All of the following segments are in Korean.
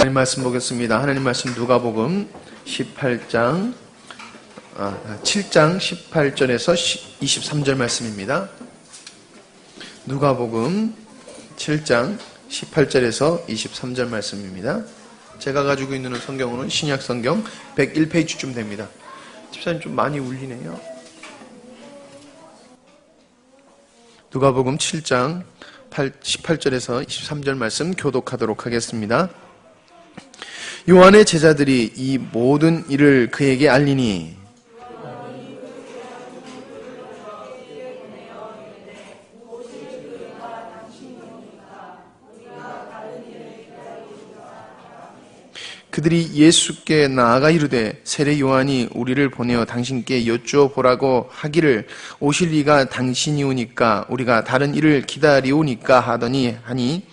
하나님 말씀 보겠습니다. 하나님 말씀 누가복음 7장 18절에서 23절 말씀입니다. 누가복음 7장 18절에서 23절 말씀입니다. 제가 가지고 있는 성경은 신약 성경 101페이지쯤 됩니다. 집사님 좀 많이 울리네요. 누가복음 7장 18절에서 23절 말씀 교독하도록 하겠습니다. 요한의 제자들이 이 모든 일을 그에게 알리니 그들이 예수께 나아가 이르되 세례 요한이 우리를 보내어 당신께 여쭈어 보라고 하기를 오실 이가 당신이오니까 우리가 다른 일을 기다리오니까 하더니 하니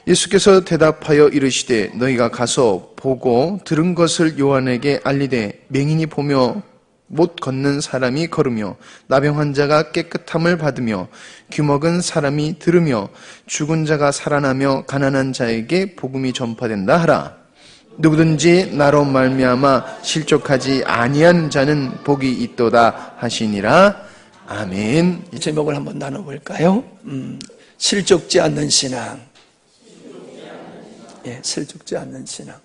예수께서 대답하여 이르시되 너희가 가서 보고 들은 것을 요한에게 알리되 맹인이 보며 못 걷는 사람이 걸으며 나병 환자가 깨끗함을 받으며 귀먹은 사람이 들으며 죽은 자가 살아나며 가난한 자에게 복음이 전파된다 하라. 누구든지 나로 말미암아 실족하지 아니한 자는 복이 있도다 하시니라. 아멘. 이 제목을 한번 나눠볼까요? 실족지 않는 신앙. 예, 실족지 않는 신앙.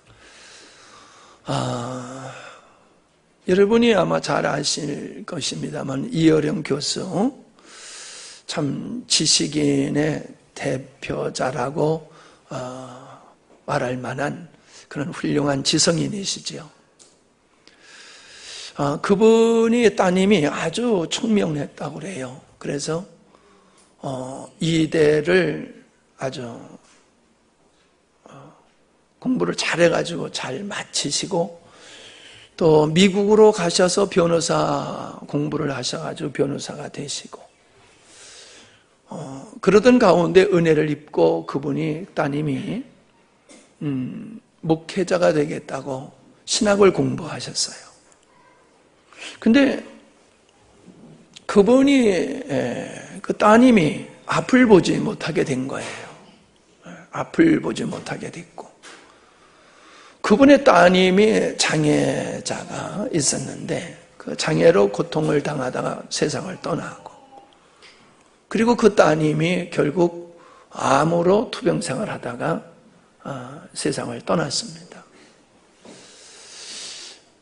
여러분이 아마 잘 아실 것입니다만 이어령 교수, 참 지식인의 대표자라고 말할 만한 그런 훌륭한 지성인이시죠. 그분이 따님이 아주 총명했다고 그래요. 그래서 이대를 아주 공부를 잘해가지고 잘 마치시고 또 미국으로 가셔서 변호사 공부를 하셔가지고 변호사가 되시고 그러던 가운데 은혜를 입고 그분이 따님이 목회자가 되겠다고 신학을 공부하셨어요. 근데 그분이 그 따님이 앞을 보지 못하게 된 거예요. 앞을 보지 못하게 됐고 그분의 따님이 장애자가 있었는데 그 장애로 고통을 당하다가 세상을 떠나고 그리고 그 따님이 결국 암으로 투병생활 하다가 세상을 떠났습니다.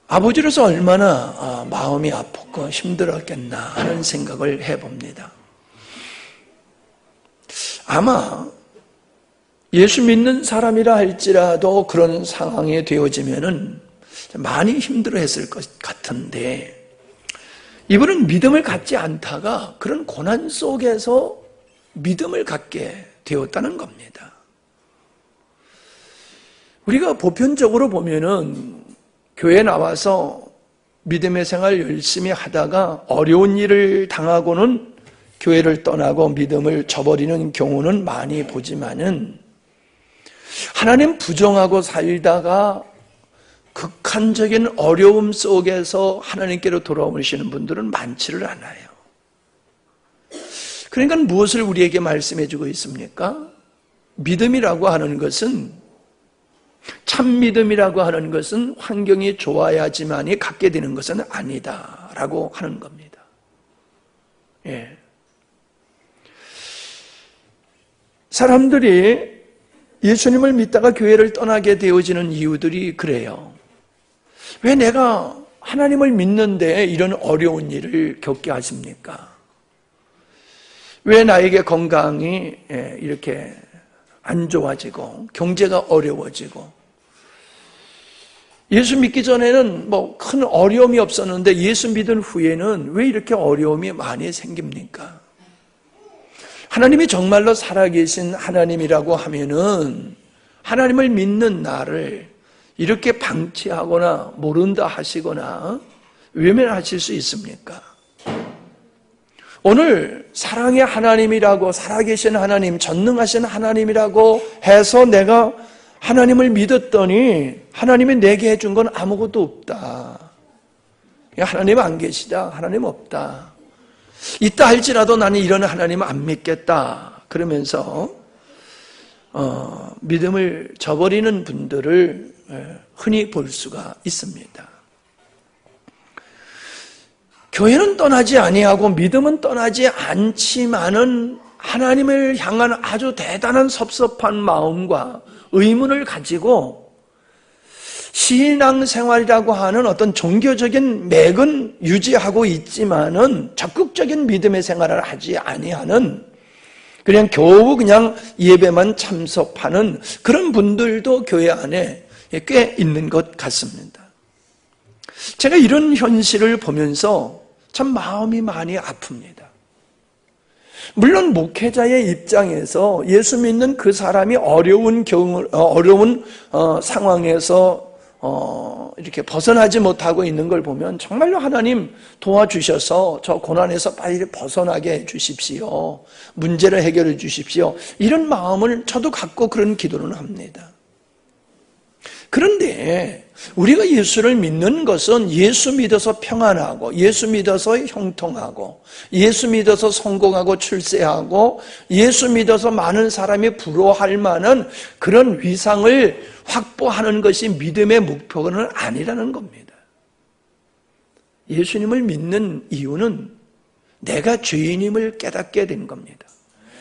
아버지로서 얼마나 마음이 아팠고 힘들었겠나 하는 생각을 해봅니다. 아마 예수 믿는 사람이라 할지라도 그런 상황이 되어지면은 많이 힘들어했을 것 같은데 이분은 믿음을 갖지 않다가 그런 고난 속에서 믿음을 갖게 되었다는 겁니다. 우리가 보편적으로 보면은 교회 나와서 믿음의 생활 열심히 하다가 어려운 일을 당하고는 교회를 떠나고 믿음을 저버리는 경우는 많이 보지만은 하나님 부정하고 살다가 극한적인 어려움 속에서 하나님께로 돌아오시는 분들은 많지를 않아요. 그러니까 무엇을 우리에게 말씀해 주고 있습니까? 믿음이라고 하는 것은 참 믿음이라고 하는 것은 환경이 좋아야지만이 갖게 되는 것은 아니다라고 하는 겁니다. 예. 사람들이 예수님을 믿다가 교회를 떠나게 되어지는 이유들이 그래요. 왜 내가 하나님을 믿는데 이런 어려운 일을 겪게 하십니까? 왜 나에게 건강이 이렇게 안 좋아지고 경제가 어려워지고 예수 믿기 전에는 뭐 큰 어려움이 없었는데 예수 믿은 후에는 왜 이렇게 어려움이 많이 생깁니까? 하나님이 정말로 살아계신 하나님이라고 하면은 하나님을 믿는 나를 이렇게 방치하거나 모른다 하시거나 외면하실 수 있습니까? 오늘 사랑의 하나님이라고 살아계신 하나님, 전능하신 하나님이라고 해서 내가 하나님을 믿었더니 하나님이 내게 해준 건 아무것도 없다. 하나님 안 계시다, 하나님 없다, 있다 할지라도 나는 이런 하나님 안 믿겠다 그러면서 믿음을 저버리는 분들을 흔히 볼 수가 있습니다. 교회는 떠나지 아니하고 믿음은 떠나지 않지만은 하나님을 향한 아주 대단한 섭섭한 마음과 의문을 가지고 신앙생활이라고 하는 어떤 종교적인 맥은 유지하고 있지만은 적극적인 믿음의 생활을 하지 아니하는, 그냥 겨우 그냥 예배만 참석하는 그런 분들도 교회 안에 꽤 있는 것 같습니다. 제가 이런 현실을 보면서 참 마음이 많이 아픕니다. 물론 목회자의 입장에서 예수 믿는 그 사람이 어려운 상황에서 이렇게 벗어나지 못하고 있는 걸 보면 정말로 하나님 도와주셔서 저 고난에서 빨리 벗어나게 해 주십시오, 문제를 해결해 주십시오, 이런 마음을 저도 갖고 그런 기도를 합니다. 그런데 우리가 예수를 믿는 것은 예수 믿어서 평안하고, 예수 믿어서 형통하고, 예수 믿어서 성공하고 출세하고, 예수 믿어서 많은 사람이 부러워할 만한 그런 위상을 확보하는 것이 믿음의 목표는 아니라는 겁니다. 예수님을 믿는 이유는 내가 죄인임을 깨닫게 된 겁니다.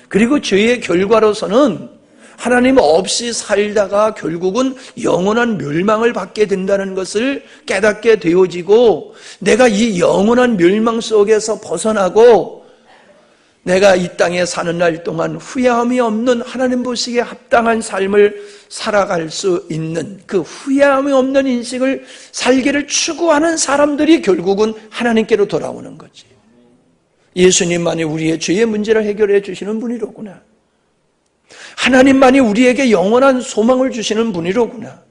그리고 죄의 결과로서는 하나님 없이 살다가 결국은 영원한 멸망을 받게 된다는 것을 깨닫게 되어지고, 내가 이 영원한 멸망 속에서 벗어나고 내가 이 땅에 사는 날 동안 후회함이 없는 하나님 보시기에 합당한 삶을 살아갈 수 있는 그 후회함이 없는 인생을 살기를 추구하는 사람들이 결국은 하나님께로 돌아오는 거지. 예수님만이 우리의 죄의 문제를 해결해 주시는 분이로구나, 하나님만이 우리에게 영원한 소망을 주시는 분이로구나,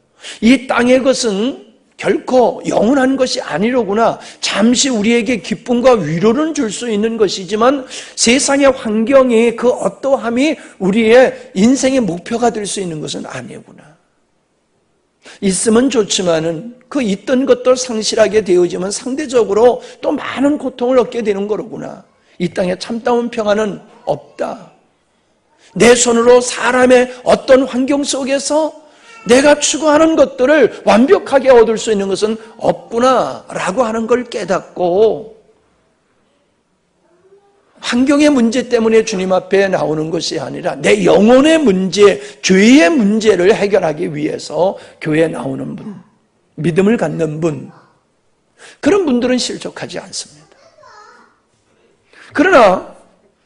이 땅의 것은 결코 영원한 것이 아니로구나, 잠시 우리에게 기쁨과 위로는 줄 수 있는 것이지만 세상의 환경이 그 어떠함이 우리의 인생의 목표가 될 수 있는 것은 아니구나. 있으면 좋지만은 그 있던 것도 상실하게 되어지면 상대적으로 또 많은 고통을 얻게 되는 거로구나. 이 땅에 참다운 평안은 없다. 내 손으로 사람의 어떤 환경 속에서 내가 추구하는 것들을 완벽하게 얻을 수 있는 것은 없구나라고 하는 걸 깨닫고, 환경의 문제 때문에 주님 앞에 나오는 것이 아니라 내 영혼의 문제, 죄의 문제를 해결하기 위해서 교회에 나오는 분, 믿음을 갖는 분, 그런 분들은 실족하지 않습니다. 그러나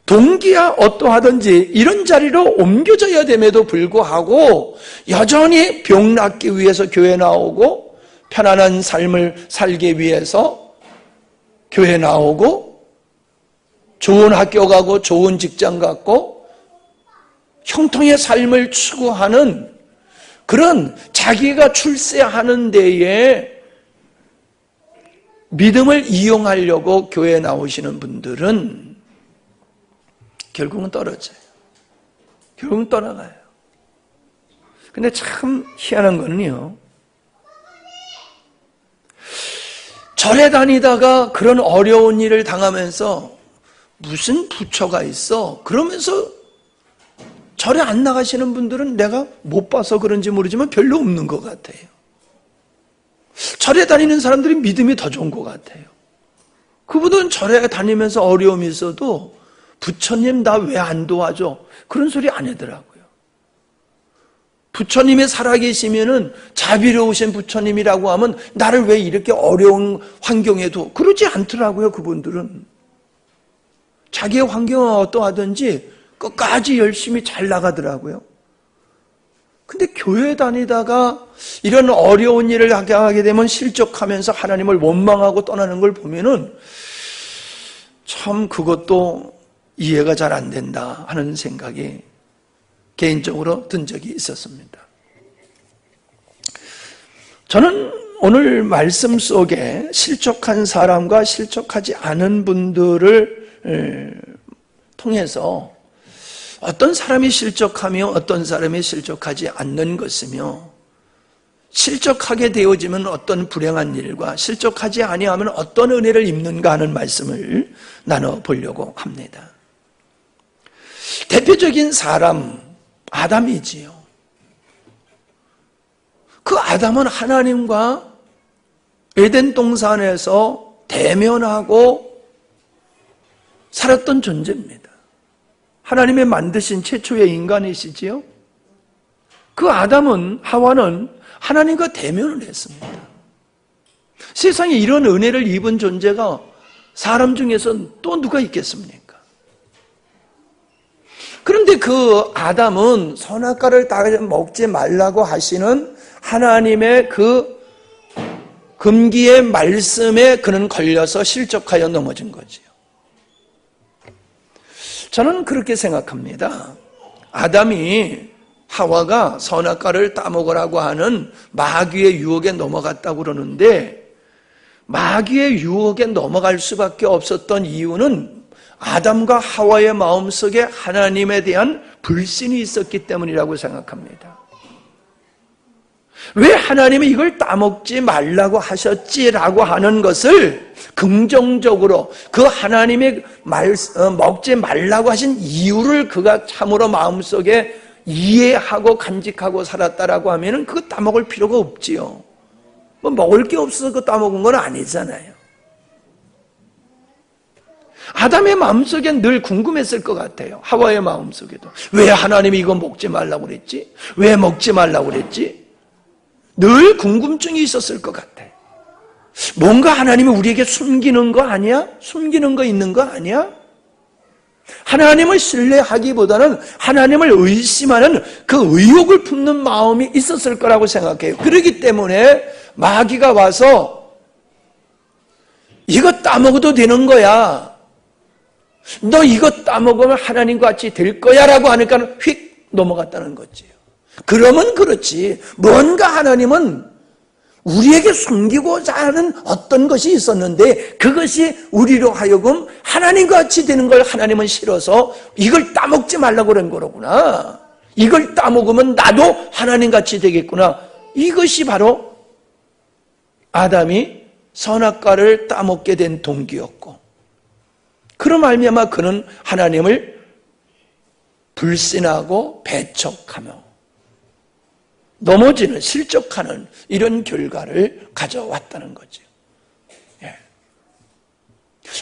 동기야 어떠하든지 이런 자리로 옮겨져야 됨에도 불구하고 여전히 병 낫기 위해서 교회 나오고, 편안한 삶을 살기 위해서 교회 나오고, 좋은 학교 가고 좋은 직장 갖고 형통의 삶을 추구하는 그런 자기가 출세하는 데에 믿음을 이용하려고 교회에 나오시는 분들은 결국은 떨어져요. 결국은 떠나가요. 근데 참 희한한 거는요, 절에 다니다가 그런 어려운 일을 당하면서 무슨 부처가 있어? 그러면서 절에 안 나가시는 분들은 내가 못 봐서 그런지 모르지만 별로 없는 것 같아요. 절에 다니는 사람들이 믿음이 더 좋은 것 같아요. 그분들은 절에 다니면서 어려움이 있어도 부처님 나 왜 안 도와줘? 그런 소리 안 하더라고요. 부처님이 살아계시면은 자비로우신 부처님이라고 하면 나를 왜 이렇게 어려운 환경에도 그러지 않더라고요. 그분들은 자기의 환경은 어떠하든지 끝까지 열심히 잘 나가더라고요. 근데 교회 다니다가 이런 어려운 일을 하게 되면 실족하면서 하나님을 원망하고 떠나는 걸 보면은 참 그것도 이해가 잘 안 된다 하는 생각이 개인적으로 든 적이 있었습니다. 저는 오늘 말씀 속에 실족한 사람과 실족하지 않은 분들을 통해서 어떤 사람이 실족하며 어떤 사람이 실족하지 않는 것이며, 실족하게 되어지면 어떤 불행한 일과 실족하지 아니하면 어떤 은혜를 입는가 하는 말씀을 나눠보려고 합니다. 대표적인 사람 아담이지요. 그 아담은 하나님과 에덴 동산에서 대면하고 살았던 존재입니다. 하나님의 만드신 최초의 인간이시지요. 그 아담은, 하와는 하나님과 대면을 했습니다. 세상에 이런 은혜를 입은 존재가 사람 중에서 또 누가 있겠습니까? 그런데 그 아담은 선악과를 다 먹지 말라고 하시는 하나님의 그 금기의 말씀에 그는 걸려서 실족하여 넘어진 거지요. 저는 그렇게 생각합니다. 아담이 하와가 선악과를 따먹으라고 하는 마귀의 유혹에 넘어갔다고 그러는데, 마귀의 유혹에 넘어갈 수밖에 없었던 이유는 아담과 하와의 마음속에 하나님에 대한 불신이 있었기 때문이라고 생각합니다. 왜 하나님이 이걸 따먹지 말라고 하셨지라고 하는 것을 긍정적으로 그 하나님의 먹지 말라고 하신 이유를 그가 참으로 마음속에 이해하고 간직하고 살았다라고 하면은 그거 따먹을 필요가 없지요. 뭐 먹을 게 없어서 그거 따먹은 건 아니잖아요. 아담의 마음속엔 늘 궁금했을 것 같아요. 하와의 마음속에도. 왜 하나님이 이거 먹지 말라고 그랬지? 왜 먹지 말라고 그랬지? 늘 궁금증이 있었을 것 같아요. 뭔가 하나님이 우리에게 숨기는 거 아니야? 숨기는 거 있는 거 아니야? 하나님을 신뢰하기보다는 하나님을 의심하는 그 의혹을 품는 마음이 있었을 거라고 생각해요. 그렇기 때문에 마귀가 와서 이거 따먹어도 되는 거야. 너 이거 따먹으면 하나님과 같이 될 거야 라고 하니까 휙 넘어갔다는 거지요. 그러면 그렇지, 뭔가 하나님은 우리에게 숨기고자 하는 어떤 것이 있었는데 그것이 우리로 하여금 하나님과 같이 되는 걸 하나님은 싫어서 이걸 따먹지 말라고 그런 거로구나. 이걸 따먹으면 나도 하나님같이 되겠구나. 이것이 바로 아담이 선악과를 따먹게 된 동기였고, 그로 말미암아 그는 하나님을 불신하고 배척하며 넘어지는, 실족하는 이런 결과를 가져왔다는 거죠. 예.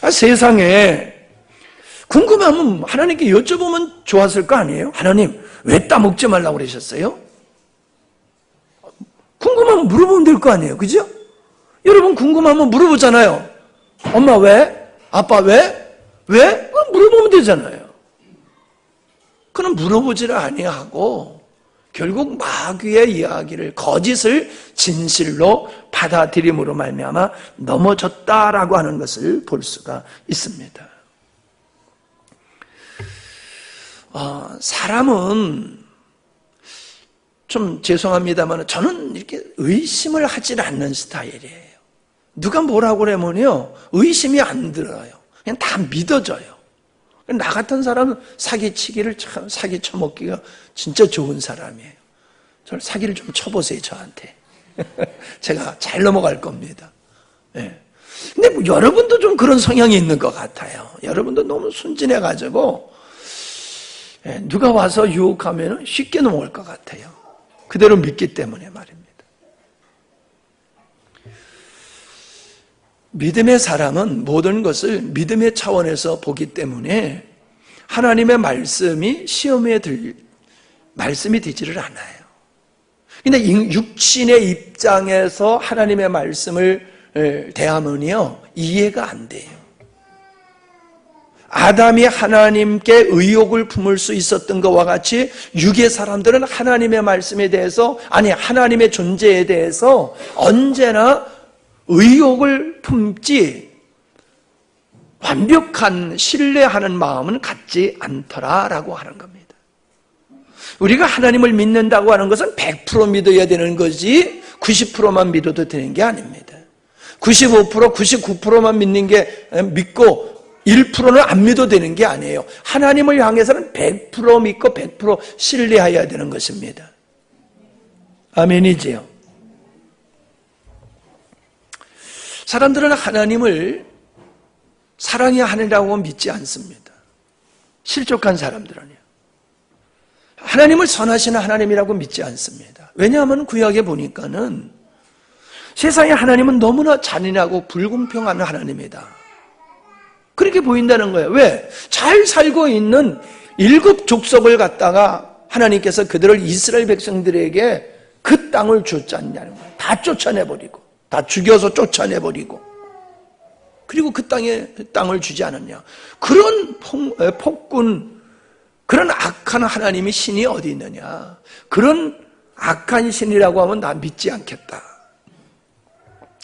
세상에 궁금하면 하나님께 여쭤보면 좋았을 거 아니에요? 하나님, 왜 따먹지 말라고 그러셨어요? 궁금하면 물어보면 될 거 아니에요? 그죠? 여러분 궁금하면 물어보잖아요. 엄마 왜? 아빠 왜? 왜? 물어보면 되잖아요. 그럼 물어보지를 아니하고 결국 마귀의 이야기를, 거짓을 진실로 받아들임으로 말미암아 넘어졌다라고 하는 것을 볼 수가 있습니다. 사람은 좀 죄송합니다만 저는 이렇게 의심을 하지 않는 스타일이에요. 누가 뭐라고 그러면요 의심이 안 들어요. 그냥 다 믿어져요. 나 같은 사람은 사기치기를 참, 사기 쳐먹기가 진짜 좋은 사람이에요. 저를 사기를 좀 쳐보세요, 저한테. 제가 잘 넘어갈 겁니다. 네. 근데 뭐 여러분도 좀 그런 성향이 있는 것 같아요. 여러분도 너무 순진해가지고 누가 와서 유혹하면 쉽게 넘어갈 것 같아요. 그대로 믿기 때문에 말입니다. 믿음의 사람은 모든 것을 믿음의 차원에서 보기 때문에 하나님의 말씀이 시험에 말씀이 되지를 않아요. 근데 육신의 입장에서 하나님의 말씀을 대하면요 이해가 안 돼요. 아담이 하나님께 의혹을 품을 수 있었던 것과 같이 육의 사람들은 하나님의 말씀에 대해서, 아니 하나님의 존재에 대해서 언제나 의혹을 품지 완벽한 신뢰하는 마음은 갖지 않더라라고 하는 겁니다. 우리가 하나님을 믿는다고 하는 것은 100% 믿어야 되는 거지 90%만 믿어도 되는 게 아닙니다. 95%, 99%만 믿고 1%는 안 믿어도 되는 게 아니에요. 하나님을 향해서는 100% 믿고 100% 신뢰해야 되는 것입니다. 아멘이지요. 사람들은 하나님을 사랑의 하나님이라고 믿지 않습니다. 실족한 사람들은요. 하나님을 선하신 하나님이라고 믿지 않습니다. 왜냐하면 구약에 보니까는 세상의 하나님은 너무나 잔인하고 불공평한 하나님이다. 그렇게 보인다는 거예요. 왜? 잘 살고 있는 7 족속을 갖다가 하나님께서 그들을 이스라엘 백성들에게 그 땅을 주지 않냐는 거예요. 다 쫓아내버리고, 다 죽여서 쫓아내버리고, 그리고 그 땅을 주지 않았냐. 그런 폭군, 그런 악한 하나님이 신이 어디 있느냐. 그런 악한 신이라고 하면 나 믿지 않겠다.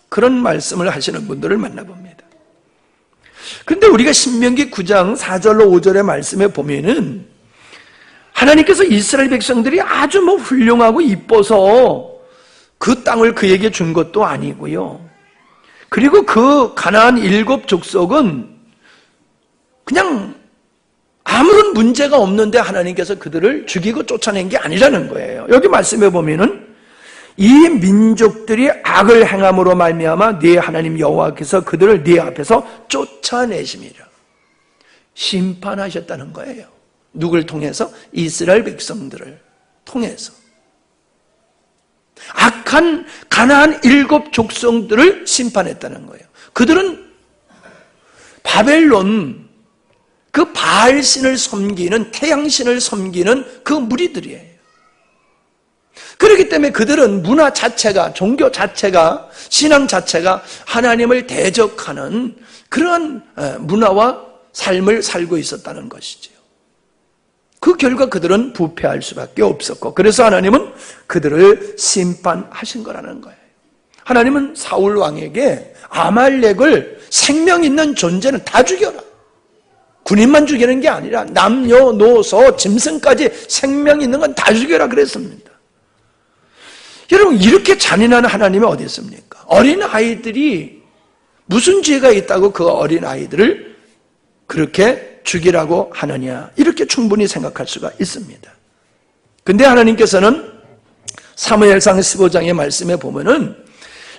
그런 말씀을 하시는 분들을 만나봅니다. 그런데 우리가 신명기 9장 4절로 5절의 말씀에 보면은 하나님께서 이스라엘 백성들이 아주 훌륭하고 이뻐서 그 땅을 그에게 준 것도 아니고요. 그리고 그 가나안 7 족속은 그냥 아무런 문제가 없는데 하나님께서 그들을 죽이고 쫓아낸 게 아니라는 거예요. 여기 말씀해 보면은 이 민족들이 악을 행함으로 말미암아 네 하나님 여호와께서 그들을 네 앞에서 쫓아내심이라. 심판하셨다는 거예요. 누굴 통해서? 이스라엘 백성들을 통해서. 악한 가나안 7 족속들을 심판했다는 거예요. 그들은 바벨론 그 바알신을 섬기는, 태양신을 섬기는 그 무리들이에요. 그렇기 때문에 그들은 문화 자체가, 종교 자체가, 신앙 자체가 하나님을 대적하는 그런 문화와 삶을 살고 있었다는 것이죠. 그 결과 그들은 부패할 수밖에 없었고, 그래서 하나님은 그들을 심판하신 거라는 거예요. 하나님은 사울 왕에게 아말렉을 생명 있는 존재는 다 죽여라. 군인만 죽이는 게 아니라 남녀노소 짐승까지 생명 있는 건 다 죽여라 그랬습니다. 여러분, 이렇게 잔인한 하나님이 어디 있습니까? 어린 아이들이 무슨 죄가 있다고 그 어린 아이들을 그렇게 죽이라고 하느냐, 이렇게 충분히 생각할 수가 있습니다. 근데 하나님께서는 사무엘상 15장의 말씀에 보면은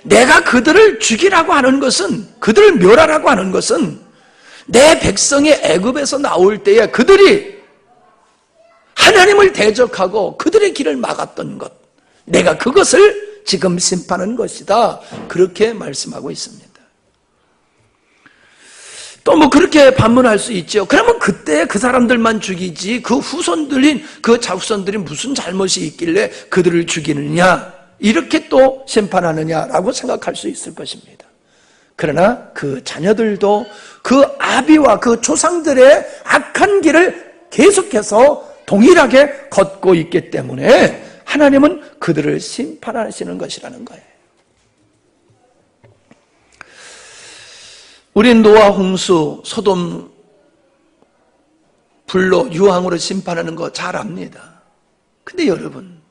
내가 그들을 죽이라고 하는 것은, 그들을 멸하라고 하는 것은 내 백성이 애굽에서 나올 때에 그들이 하나님을 대적하고 그들의 길을 막았던 것, 내가 그것을 지금 심판하는 것이다. 그렇게 말씀하고 있습니다. 또 그렇게 반문할 수 있죠. 그러면 그때 그 사람들만 죽이지 그 후손들인, 그 자후손들이 무슨 잘못이 있길래 그들을 죽이느냐, 이렇게 또 심판하느냐라고 생각할 수 있을 것입니다. 그러나 그 자녀들도 그 아비와 그 조상들의 악한 길을 계속해서 동일하게 걷고 있기 때문에 하나님은 그들을 심판하시는 것이라는 거예요. 우린 노아 홍수, 소돔 불로 유황으로 심판하는 거 잘 압니다. 근데 여러분,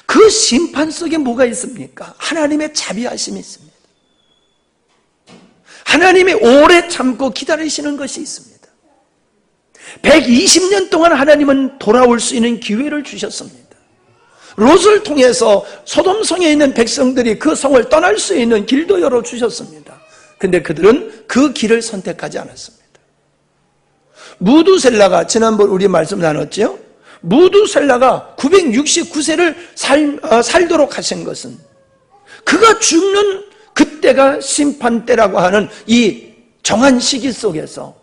그 심판 속에 뭐가 있습니까? 하나님의 자비하심이 있습니다. 하나님이 오래 참고 기다리시는 것이 있습니다. 120년 동안 하나님은 돌아올 수 있는 기회를 주셨습니다. 롯을 통해서 소돔성에 있는 백성들이 그 성을 떠날 수 있는 길도 열어주셨습니다. 근데 그들은 그 길을 선택하지 않았습니다. 무두셀라가, 지난번 우리 말씀 나눴죠? 무두셀라가 969세를 살도록 하신 것은 그가 죽는 그때가 심판때라고 하는 이 정한 시기 속에서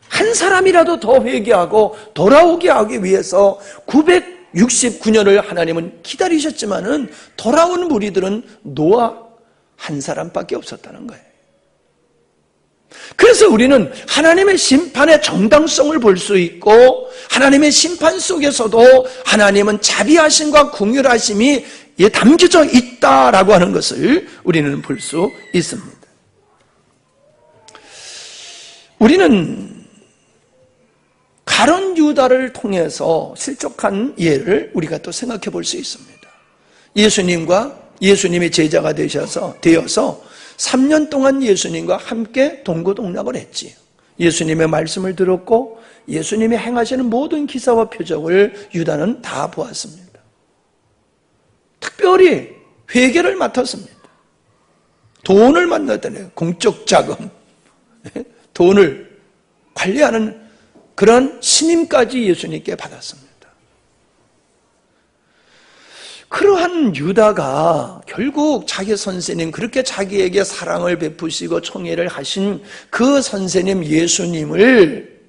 한 사람이라도 더 회개하고 돌아오게 하기 위해서 969년을 하나님은 기다리셨지만은 돌아온 무리들은 노아 한 사람밖에 없었다는 거예요. 그래서 우리는 하나님의 심판의 정당성을 볼 수 있고, 하나님의 심판 속에서도 하나님은 자비하심과 긍휼하심이 담겨져 있다라고 하는 것을 우리는 볼 수 있습니다. 우리는 가룟 유다를 통해서 실족한 예를 우리가 또 생각해 볼 수 있습니다. 예수님의 제자가 되어서 3년 동안 예수님과 함께 동고동락을 했지요. 예수님의 말씀을 들었고 예수님이 행하시는 모든 기사와 표적을 유다는 다 보았습니다. 특별히 회개를 맡았습니다. 돈을 만났다네요. 공적 자금. 돈을 관리하는 그런 신임까지 예수님께 받았습니다. 그러한 유다가 결국 자기 선생님, 그렇게 자기에게 사랑을 베푸시고 총애를 하신 그 선생님 예수님을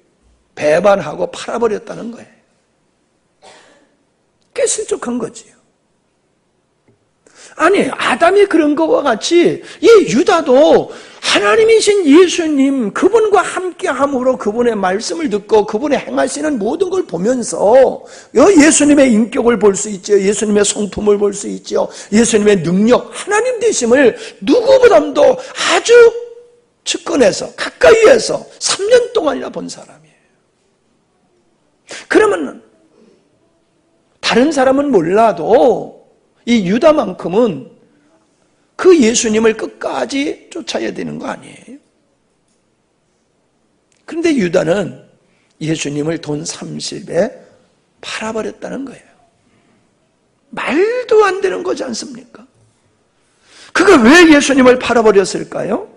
배반하고 팔아버렸다는 거예요. 꽤 실족한 거지요. 아니, 아담이 그런 것과 같이 이 유다도 하나님이신 예수님, 그분과 함께함으로 그분의 말씀을 듣고 그분의 행하시는 모든 걸 보면서 예수님의 인격을 볼 수 있죠. 예수님의 성품을 볼 수 있죠. 예수님의 능력, 하나님 되심을 누구보다도 아주 측근에서, 가까이에서 3년 동안이나 본 사람이에요. 그러면 다른 사람은 몰라도 이 유다만큼은 그 예수님을 끝까지 쫓아야 되는 거 아니에요? 그런데 유다는 예수님을 돈 30에 팔아버렸다는 거예요. 말도 안 되는 거지 않습니까? 그가 왜 예수님을 팔아버렸을까요?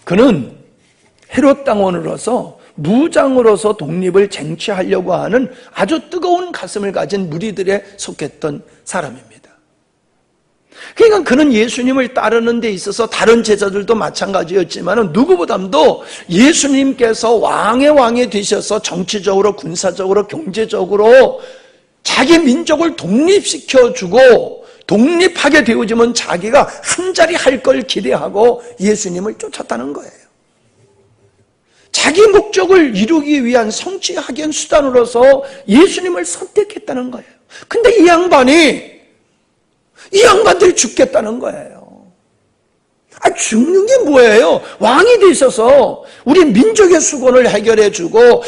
그는 헤롯 당원으로서 무장으로서 독립을 쟁취하려고 하는 아주 뜨거운 가슴을 가진 무리들에 속했던 사람입니다. 그러니까 그는 예수님을 따르는 데 있어서 다른 제자들도 마찬가지였지만 누구보다도 예수님께서 왕의 왕이 되셔서 정치적으로, 군사적으로, 경제적으로 자기 민족을 독립시켜주고 독립하게 되어지면 자기가 한 자리 할 걸 기대하고 예수님을 쫓았다는 거예요. 자기 목적을 이루기 위한 성취하기 위한 수단으로서 예수님을 선택했다는 거예요. 근데 이 양반들이 죽겠다는 거예요. 죽는 게 뭐예요? 왕이 돼 있어서 우리 민족의 수건을 해결해주고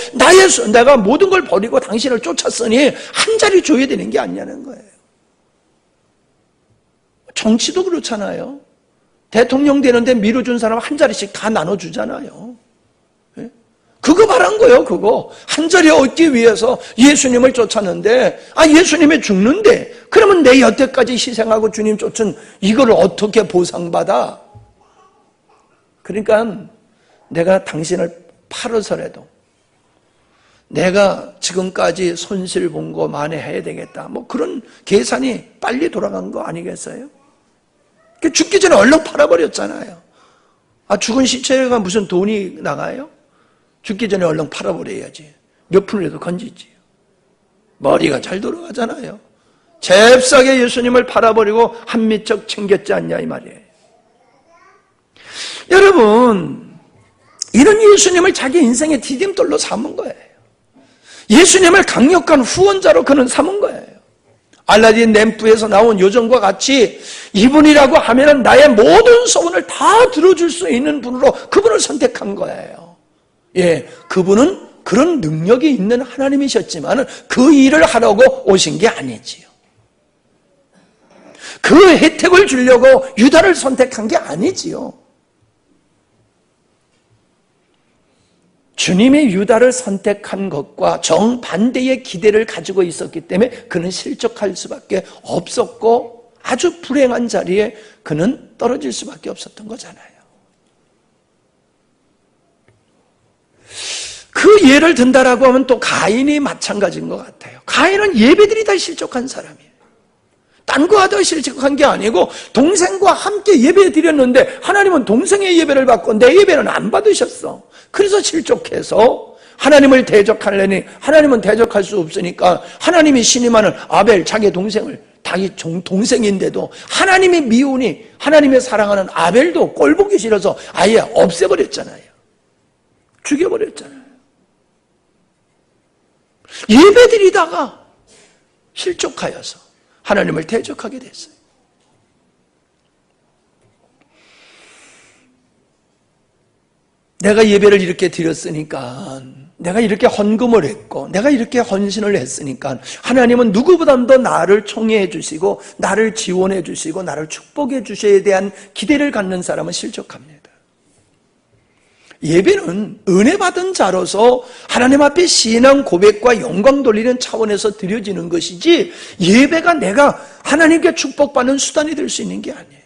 내가 모든 걸 버리고 당신을 쫓았으니 한 자리 줘야 되는 게 아니냐는 거예요. 정치도 그렇잖아요. 대통령 되는데 밀어준 사람 한 자리씩 다 나눠주잖아요. 그거 말한 거예요, 그거. 한 자리 얻기 위해서 예수님을 쫓았는데, 예수님이 죽는데, 그러면 내 여태까지 희생하고 주님 쫓은 이걸 어떻게 보상받아? 그러니까 내가 당신을 팔아서라도 내가 지금까지 손실 본 거 만회해야 되겠다. 그런 계산이 빨리 돌아간 거 아니겠어요? 죽기 전에 얼른 팔아버렸잖아요. 죽은 시체가 무슨 돈이 나가요? 죽기 전에 얼른 팔아버려야지. 몇 푼이라도 건지지. 머리가 잘 돌아가잖아요. 잽싸게 예수님을 팔아버리고 한미적 챙겼지 않냐 이 말이에요. 여러분, 이런 예수님을 자기 인생의 디딤돌로 삼은 거예요. 예수님을 강력한 후원자로 그는 삼은 거예요. 알라딘 램프에서 나온 요정과 같이 이분이라고 하면 나의 모든 소원을 다 들어줄 수 있는 분으로 그분을 선택한 거예요. 그분은 그런 능력이 있는 하나님이셨지만 그 일을 하려고 오신 게 아니지요. 그 혜택을 주려고 유다를 선택한 게 아니지요. 주님이 유다를 선택한 것과 정반대의 기대를 가지고 있었기 때문에 그는 실족할 수밖에 없었고 아주 불행한 자리에 그는 떨어질 수밖에 없었던 거잖아요. 그 예를 든다라고 하면 또 가인이 마찬가지인 것 같아요. 가인은 예배들이 다 실족한 사람이에요. 딴 거 하다가 실족한 게 아니고 동생과 함께 예배 드렸는데 하나님은 동생의 예배를 받고 내 예배는 안 받으셨어. 그래서 실족해서 하나님을 대적하려니 하나님은 대적할 수 없으니까 하나님이 신임하는 아벨 자기 동생을 자기 동생인데도 하나님이 미우니 하나님의 사랑하는 아벨도 꼴보기 싫어서 아예 없애버렸잖아요. 죽여버렸잖아요. 예배드리다가 실족하여서 하나님을 대적하게 됐어요. 내가 예배를 이렇게 드렸으니까, 내가 이렇게 헌금을 했고, 내가 이렇게 헌신을 했으니까 하나님은 누구보다도 나를 총애해 주시고 나를 지원해 주시고 나를 축복해 주셔야 대한 기대를 갖는 사람은 실족합니다. 예배는 은혜 받은 자로서 하나님 앞에 신앙 고백과 영광 돌리는 차원에서 드려지는 것이지 예배가 내가 하나님께 축복받는 수단이 될 수 있는 게 아니에요.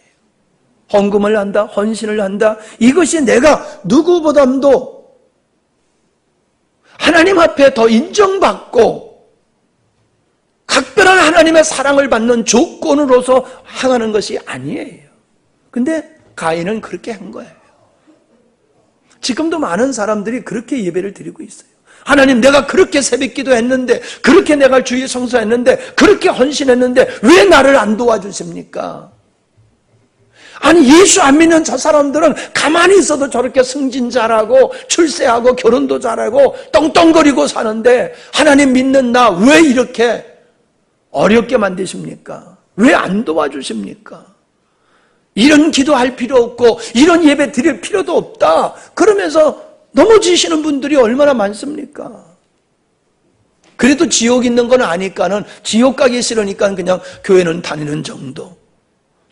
헌금을 한다, 헌신을 한다. 이것이 내가 누구보다도 하나님 앞에 더 인정받고 각별한 하나님의 사랑을 받는 조건으로서 행하는 것이 아니에요. 근데 가인은 그렇게 한 거예요. 지금도 많은 사람들이 그렇게 예배를 드리고 있어요. 하나님, 내가 그렇게 새벽기도 했는데, 그렇게 내가 주일 성수했는데, 그렇게 헌신했는데 왜 나를 안 도와주십니까? 아니, 예수 안 믿는 저 사람들은 가만히 있어도 저렇게 승진 잘하고 출세하고 결혼도 잘하고 떵떵거리고 사는데 하나님 믿는 나 왜 이렇게 어렵게 만드십니까? 왜 안 도와주십니까? 이런 기도할 필요 없고 이런 예배 드릴 필요도 없다. 그러면서 넘어지시는 분들이 얼마나 많습니까? 그래도 지옥 있는 건 아니까는 지옥 가기 싫으니까 그냥 교회는 다니는 정도.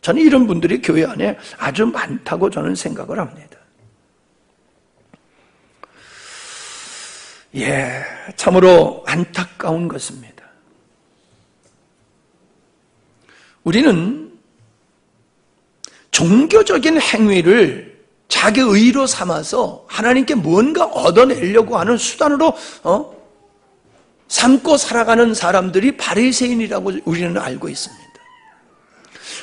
저는 이런 분들이 교회 안에 아주 많다고 저는 생각을 합니다. 예, 참으로 안타까운 것입니다. 우리는 종교적인 행위를 자기 의로 삼아서 하나님께 뭔가 얻어내려고 하는 수단으로 삼고 살아가는 사람들이 바리새인이라고 우리는 알고 있습니다.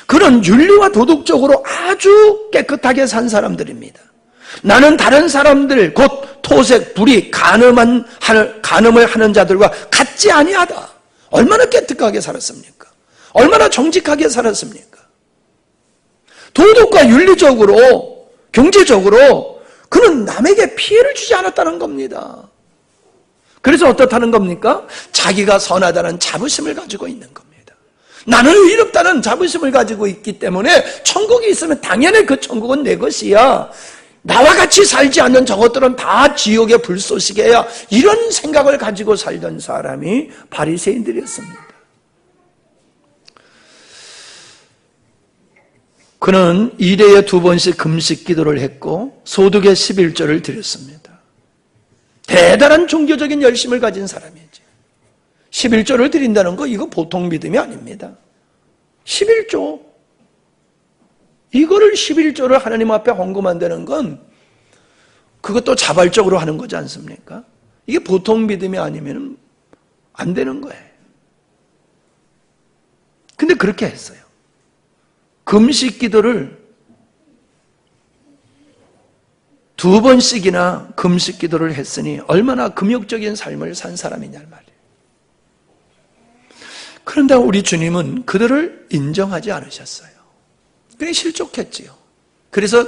그런 윤리와 도덕적으로 아주 깨끗하게 산 사람들입니다. 나는 다른 사람들 곧 토색, 불의, 간음을 하는 자들과 같지 아니하다. 얼마나 깨끗하게 살았습니까? 얼마나 정직하게 살았습니까? 도덕과 윤리적으로, 경제적으로 그는 남에게 피해를 주지 않았다는 겁니다. 그래서 어떻다는 겁니까? 자기가 선하다는 자부심을 가지고 있는 겁니다. 나는 의롭다는 자부심을 가지고 있기 때문에 천국이 있으면 당연히 그 천국은 내 것이야. 나와 같이 살지 않는 저것들은 다 지옥의 불쏘시개야. 이런 생각을 가지고 살던 사람이 바리새인들이었습니다. 그는 일회에 2번씩 금식 기도를 했고 소득의 11조를 드렸습니다. 대단한 종교적인 열심을 가진 사람이지. 11조를 드린다는 거 이거 보통 믿음이 아닙니다. 11조. 이거를 11조를 하나님 앞에 헌금한다는 건 그것도 자발적으로 하는 거지 않습니까? 이게 보통 믿음이 아니면 안 되는 거예요. 근데 그렇게 했어요. 금식 기도를 2번씩이나 금식 기도를 했으니 얼마나 금욕적인 삶을 산 사람이냐 말이에요. 그런데 우리 주님은 그들을 인정하지 않으셨어요. 그냥 실족했지요. 그래서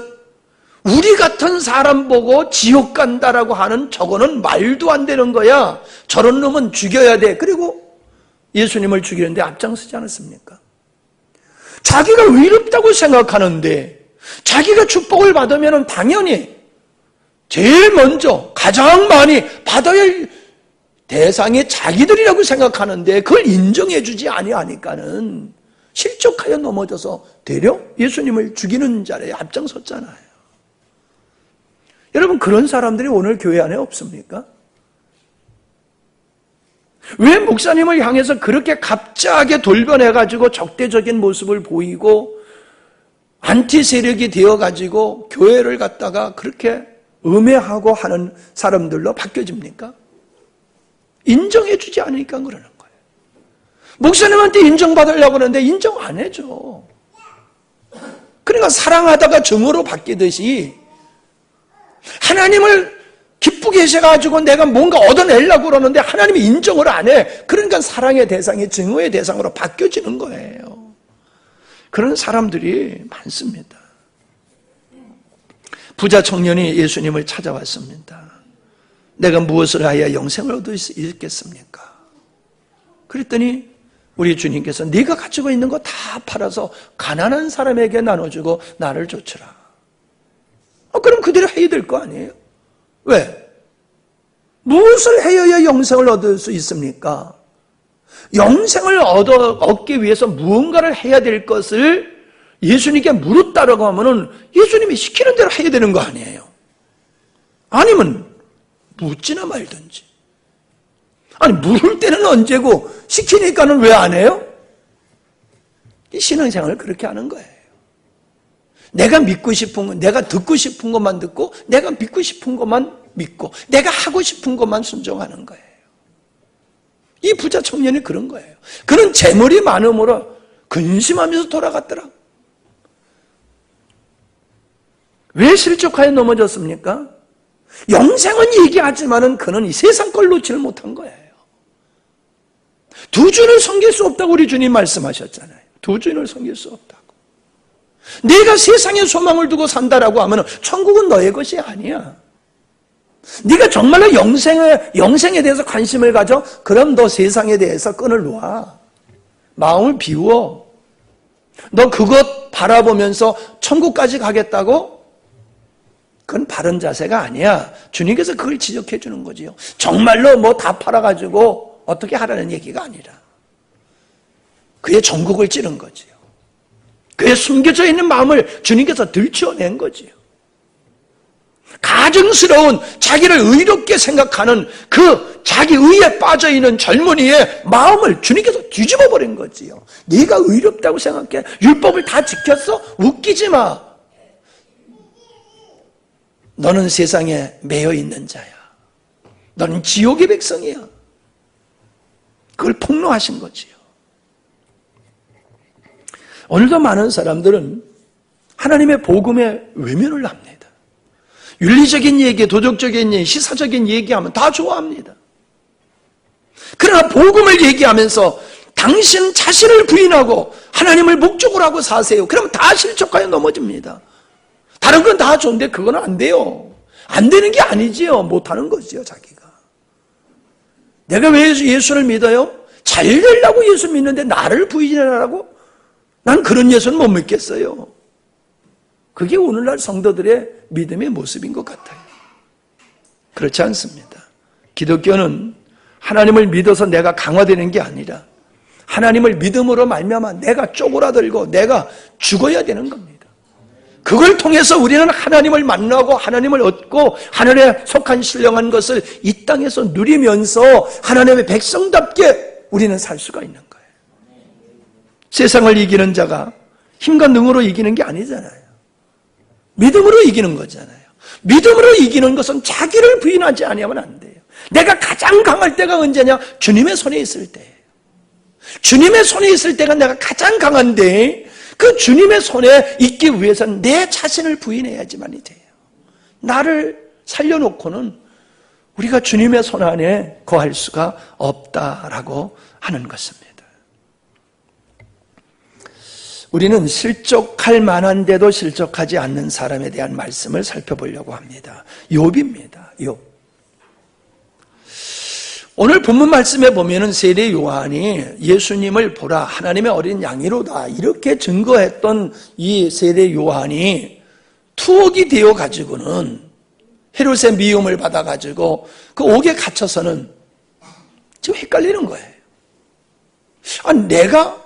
우리 같은 사람 보고 지옥 간다라고 하는 저거는 말도 안 되는 거야. 저런 놈은 죽여야 돼. 그리고 예수님을 죽이는데 앞장서지 않았습니까? 자기가 의롭다고 생각하는데 자기가 축복을 받으면 당연히 제일 먼저 가장 많이 받아야 할 대상이 자기들이라고 생각하는데 그걸 인정해 주지 아니하니까는 실족하여 넘어져서 되려 예수님을 죽이는 자리에 앞장섰잖아요. 여러분, 그런 사람들이 오늘 교회 안에 없습니까? 왜 목사님을 향해서 그렇게 갑자기 돌변해가지고 적대적인 모습을 보이고 안티 세력이 되어가지고 교회를 갖다가 그렇게 음해하고 하는 사람들로 바뀌어집니까? 인정해주지 않으니까 그러는 거예요. 목사님한테 인정받으려고 하는데 인정 안 해줘. 그러니까 사랑하다가 정으로 바뀌듯이 하나님을 기쁘게 하셔가지고 내가 뭔가 얻어내려고 그러는데 하나님이 인정을 안 해. 그러니까 사랑의 대상이 증오의 대상으로 바뀌어지는 거예요. 그런 사람들이 많습니다. 부자 청년이 예수님을 찾아왔습니다. 내가 무엇을 하여 영생을 얻을 수 있겠습니까? 그랬더니 우리 주님께서 네가 가지고 있는 거 다 팔아서 가난한 사람에게 나눠주고 나를 좇으라. 그럼 그대로 해야 될 거 아니에요? 왜? 무엇을 해야 영생을 얻을 수 있습니까? 영생을 얻기 위해서 무언가를 해야 될 것을 예수님께 물었다라고 하면은 예수님이 시키는 대로 해야 되는 거 아니에요? 아니면 묻지나 말든지. 아니, 물을 때는 언제고 시키니까는 왜 안 해요? 이 신앙생활을 그렇게 하는 거예요. 내가 믿고 싶은 건, 내가 듣고 싶은 것만 듣고, 내가 믿고 싶은 것만 믿고, 내가 하고 싶은 것만 순종하는 거예요. 이 부자 청년이 그런 거예요. 그는 재물이 많음으로 근심하면서 돌아갔더라. 왜 실족하여 넘어졌습니까? 영생은 얘기하지만은 그는 이 세상 걸 놓지를 못한 거예요. 두 주인을 섬길 수 없다고 우리 주님 말씀하셨잖아요. 두 주인을 섬길 수 없다고. 내가 세상에 소망을 두고 산다라고 하면 천국은 너의 것이 아니야. 네가 정말로 영생에 대해서 관심을 가져? 그럼 너 세상에 대해서 끈을 놓아. 마음을 비워. 너 그것 바라보면서 천국까지 가겠다고? 그건 바른 자세가 아니야. 주님께서 그걸 지적해 주는 거지요. 정말로 뭐 다 팔아가지고 어떻게 하라는 얘기가 아니라 그의 전국을 찌른 거지요. 그의 숨겨져 있는 마음을 주님께서 들춰낸 거지요. 가증스러운 자기를 의롭게 생각하는 그 자기 의에 빠져있는 젊은이의 마음을 주님께서 뒤집어 버린 거지요. 네가 의롭다고 생각해? 율법을 다 지켰어? 웃기지 마. 너는 세상에 매여 있는 자야. 너는 지옥의 백성이야. 그걸 폭로하신 거지요. 오늘도 많은 사람들은 하나님의 복음에 외면을 합니다. 윤리적인 얘기, 도덕적인 얘기, 시사적인 얘기하면 다 좋아합니다. 그러나 복음을 얘기하면서 당신 자신을 부인하고 하나님을 목적으로 하고 사세요. 그러면 다 실족하여 넘어집니다. 다른 건 다 좋은데 그건 안 돼요. 안 되는 게 아니지요. 못하는 거지요, 자기가. 내가 왜 예수를 믿어요? 잘 되려고 예수 믿는데 나를 부인하라고? 난 그런 예수는 못 믿겠어요. 그게 오늘날 성도들의 믿음의 모습인 것 같아요. 그렇지 않습니다. 기독교는 하나님을 믿어서 내가 강화되는 게 아니라 하나님을 믿음으로 말미암아 내가 쪼그라들고 내가 죽어야 되는 겁니다. 그걸 통해서 우리는 하나님을 만나고 하나님을 얻고 하늘에 속한 신령한 것을 이 땅에서 누리면서 하나님의 백성답게 우리는 살 수가 있는 거예요. 세상을 이기는 자가 힘과 능으로 이기는 게 아니잖아요. 믿음으로 이기는 거잖아요. 믿음으로 이기는 것은 자기를 부인하지 아니하면 안 돼요. 내가 가장 강할 때가 언제냐? 주님의 손에 있을 때예요. 주님의 손에 있을 때가 내가 가장 강한데 그 주님의 손에 있기 위해서는 내 자신을 부인해야지만이 돼요. 나를 살려놓고는 우리가 주님의 손 안에 거할 수가 없다라고 하는 것입니다. 우리는 실족할 만한데도 실족하지 않는 사람에 대한 말씀을 살펴보려고 합니다. 욥입니다. 욥. 오늘 본문 말씀에 보면은 세례 요한이 예수님을 보라 하나님의 어린 양이로다 이렇게 증거했던 이 세례 요한이 투옥이 되어 가지고는 헤롯의 미움을 받아 가지고 그 옥에 갇혀서는 지금 헷갈리는 거예요. 아, 내가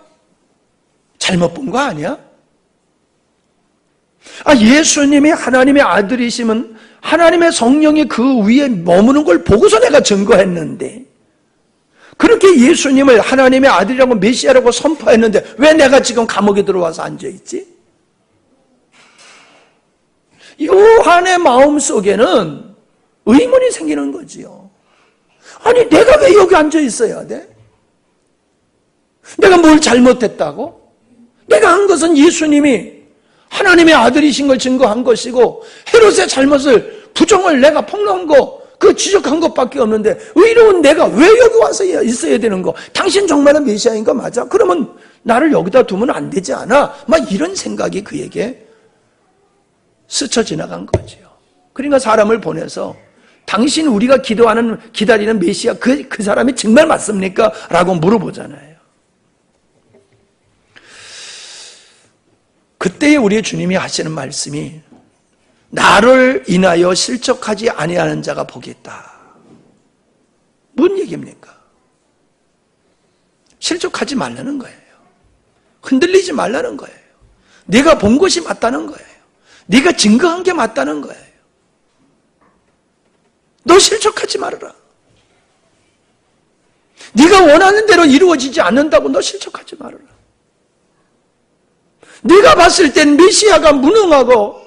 잘못 본 거 아니야? 아, 예수님이 하나님의 아들이시면 하나님의 성령이 그 위에 머무는 걸 보고서 내가 증거했는데 그렇게 예수님을 하나님의 아들이라고 메시아라고 선포했는데 왜 내가 지금 감옥에 들어와서 앉아있지? 요한의 마음속에는 의문이 생기는 거지요. 아니 내가 왜 여기 앉아있어야 돼? 내가 뭘 잘못했다고? 내가 한 것은 예수님이 하나님의 아들이신 걸 증거한 것이고 헤롯의 잘못을 부정을 내가 폭로한 거 그 지적한 것밖에 없는데 의로운 내가 왜 여기 와서 있어야 되는 거? 당신 정말은 메시아인 거 맞아? 그러면 나를 여기다 두면 안 되지 않아? 막 이런 생각이 그에게 스쳐 지나간 거죠. 그러니까 사람을 보내서 당신 우리가 기다리는 메시아 그 사람이 정말 맞습니까? 라고 물어보잖아요. 그때에 우리 주님이 하시는 말씀이 나를 인하여 실족하지 아니하는 자가 복이 있다. 뭔 얘기입니까? 실족하지 말라는 거예요. 흔들리지 말라는 거예요. 네가 본 것이 맞다는 거예요. 네가 증거한 게 맞다는 거예요. 너 실족하지 말아라. 네가 원하는 대로 이루어지지 않는다고 너 실족하지 말아라. 네가 봤을 땐 메시아가 무능하고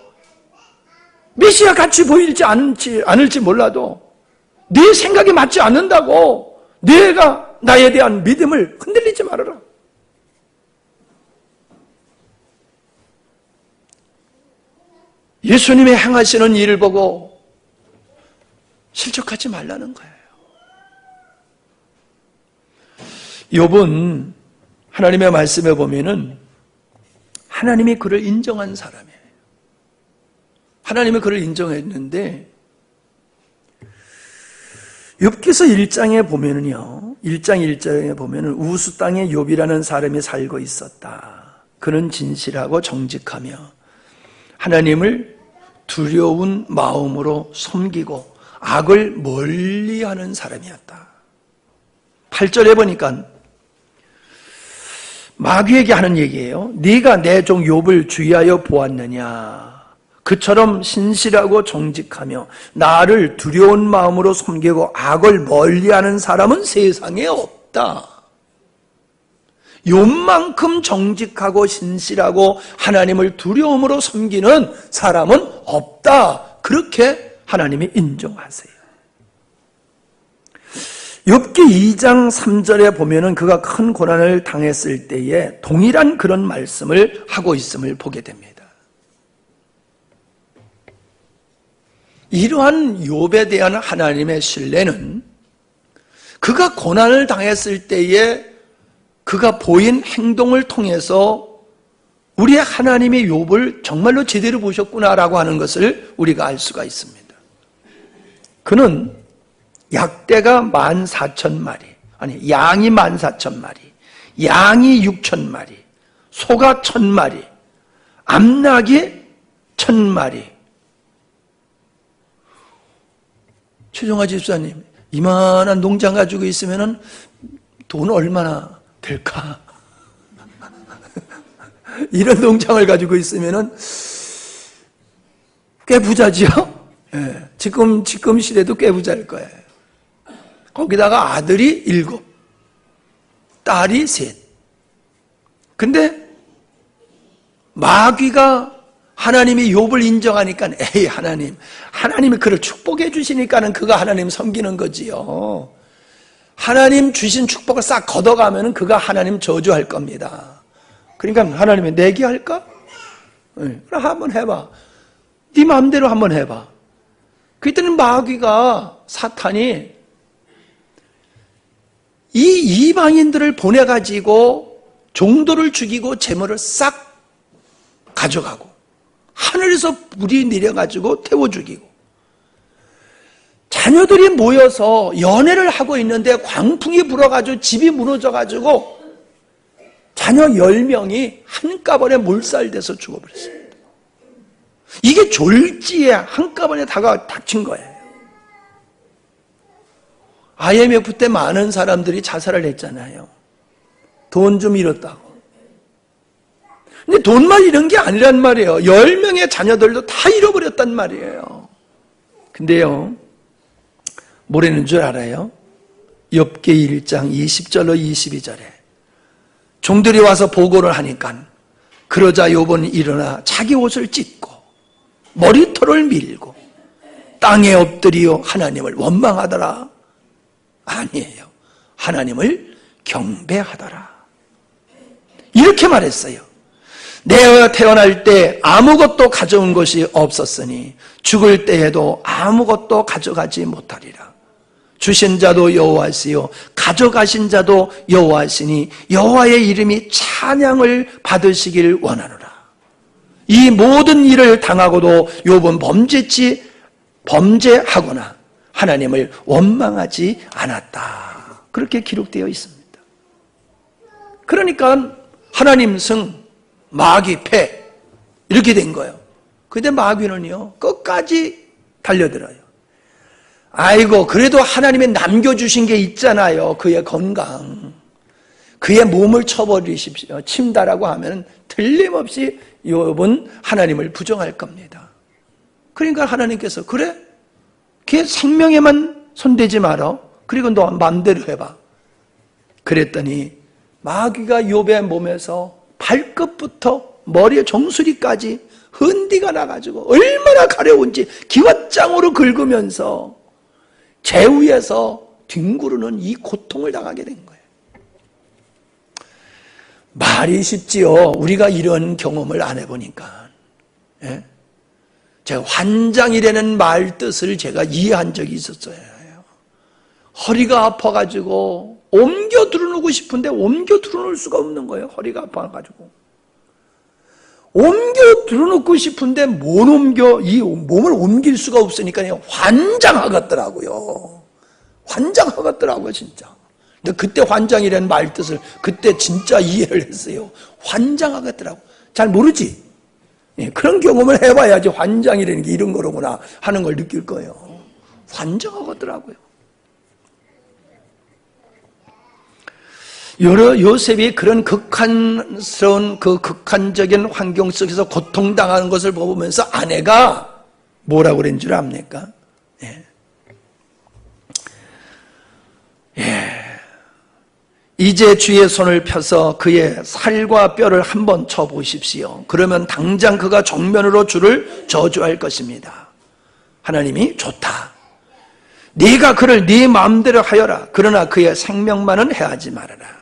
메시아 같이 보일지 않을지 몰라도 네 생각이 맞지 않는다고 네가 나에 대한 믿음을 흔들리지 말아라. 예수님의 행하시는 일을 보고 실족하지 말라는 거예요. 욥은 하나님의 말씀에 보면은 하나님이 그를 인정한 사람이에요. 하나님이 그를 인정했는데 욥기서 1장에 보면은요. 1장 1절에 보면은 우스 땅에 욥이라는 사람이 살고 있었다. 그는 진실하고 정직하며 하나님을 두려운 마음으로 섬기고 악을 멀리하는 사람이었다. 8절에 보니까 마귀에게 하는 얘기예요. 네가 내 종 욥을 주의하여 보았느냐. 그처럼 신실하고 정직하며 나를 두려운 마음으로 섬기고 악을 멀리하는 사람은 세상에 없다. 욥만큼 정직하고 신실하고 하나님을 두려움으로 섬기는 사람은 없다. 그렇게 하나님이 인정하세요. 욥기 2장 3절에 보면은 그가 큰 고난을 당했을 때에 동일한 그런 말씀을 하고 있음을 보게 됩니다. 이러한 욥에 대한 하나님의 신뢰는 그가 고난을 당했을 때에 그가 보인 행동을 통해서 우리의 하나님이 욥을 정말로 제대로 보셨구나라고 하는 것을 우리가 알 수가 있습니다. 그는 약대가 14,000마리, 아니 양이 14,000마리, 양이 6,000마리, 소가 1,000마리, 암낙이 1,000마리. 최종화 집사님, 이만한 농장 가지고 있으면은 돈 얼마나 될까? 이런 농장을 가지고 있으면은 꽤 부자지요? 예, 지금 시대도 꽤 부자일 거예요. 거기다가 아들이 7, 딸이 3. 근데 마귀가 하나님이 욥을 인정하니까 에이 하나님이 그를 축복해 주시니까는 그가 하나님 섬기는 거지요. 하나님 주신 축복을 싹 걷어가면은 그가 하나님 저주할 겁니다. 그러니까 하나님이 내기할까? 그럼 한번 해봐. 네 마음대로 한번 해봐. 그랬더니 마귀가 사탄이 이 이방인들을 보내가지고 종도를 죽이고 재물을 싹 가져가고 하늘에서 불이 내려가지고 태워 죽이고 자녀들이 모여서 연애를 하고 있는데 광풍이 불어가지고 집이 무너져가지고 자녀 10명이 한꺼번에 몰살돼서 죽어버렸습니다. 이게 졸지에 한꺼번에 닥친 거예요. IMF 때 많은 사람들이 자살을 했잖아요. 돈 좀 잃었다고. 근데 돈만 잃은 게 아니란 말이에요. 10명의 자녀들도 다 잃어버렸단 말이에요. 근데요, 뭐라는 줄 알아요? 욥기 1장 20절로 22절에 종들이 와서 보고를 하니까 그러자 욥은 일어나 자기 옷을 찢고 머리털을 밀고 땅에 엎드리어 하나님을 원망하더라. 아니에요. 하나님을 경배하더라. 이렇게 말했어요. 내가 태어날 때 아무것도 가져온 것이 없었으니 죽을 때에도 아무것도 가져가지 못하리라. 주신 자도 여호와시요 가져가신 자도 여호와시니 여호와의 이름이 찬양을 받으시길 원하노라. 이 모든 일을 당하고도 욥은 범죄하거나 하나님을 원망하지 않았다. 그렇게 기록되어 있습니다. 그러니까 하나님 승, 마귀 패 이렇게 된 거예요. 근데 마귀는요 끝까지 달려들어요. 아이고 그래도 하나님이 남겨주신 게 있잖아요. 그의 건강, 그의 몸을 쳐버리십시오. 침다라고 하면 틀림없이 욥은 하나님을 부정할 겁니다. 그러니까 하나님께서 그래? 걔 생명에만 손대지 마라. 그리고 너 마음대로 해봐. 그랬더니 마귀가 욥의 몸에서 발끝부터 머리에 정수리까지 흔디가 나가지고 얼마나 가려운지 기왓장으로 긁으면서 제위에서 뒹구르는 이 고통을 당하게 된 거예요. 말이 쉽지요. 우리가 이런 경험을 안 해보니까. 예? 제가 환장이라는 말 뜻을 제가 이해한 적이 있었어요. 허리가 아파가지고 옮겨 두르놓고 싶은데 옮겨 두르놓을 수가 없는 거예요. 허리가 아파가지고. 옮겨 두르놓고 싶은데 못 옮겨, 이 몸을 옮길 수가 없으니까 환장하겠더라고요. 환장하겠더라고요, 진짜. 근데 그때 환장이라는 말 뜻을 그때 진짜 이해를 했어요. 환장하겠더라고. 잘 모르지? 예, 그런 경험을 해봐야지 환장이라는 게 이런 거로구나 하는 걸 느낄 거예요. 환장하겠더라고요. 요셉이 그런 극한스러운 그 극한적인 환경 속에서 고통당하는 것을 보면서 아내가 뭐라고 그랬는 줄 압니까? 예. 이제 주의 손을 펴서 그의 살과 뼈를 한번 쳐보십시오. 그러면 당장 그가 정면으로 주를 저주할 것입니다. 하나님이 좋다. 네가 그를 네 마음대로 하여라. 그러나 그의 생명만은 해하지 말아라.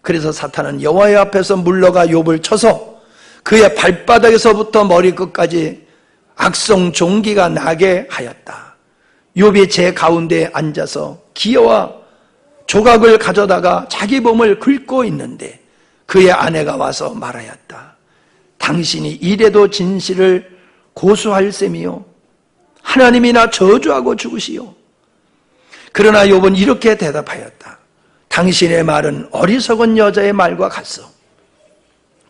그래서 사탄은 여호와의 앞에서 물러가 욥을 쳐서 그의 발바닥에서부터 머리끝까지 악성 종기가 나게 하였다. 욥이 제 가운데에 앉아서 기어와 조각을 가져다가 자기 몸을 긁고 있는데 그의 아내가 와서 말하였다. 당신이 이래도 진실을 고수할 셈이요 하나님이나 저주하고 죽으시오. 그러나 욥은 이렇게 대답하였다. 당신의 말은 어리석은 여자의 말과 같소.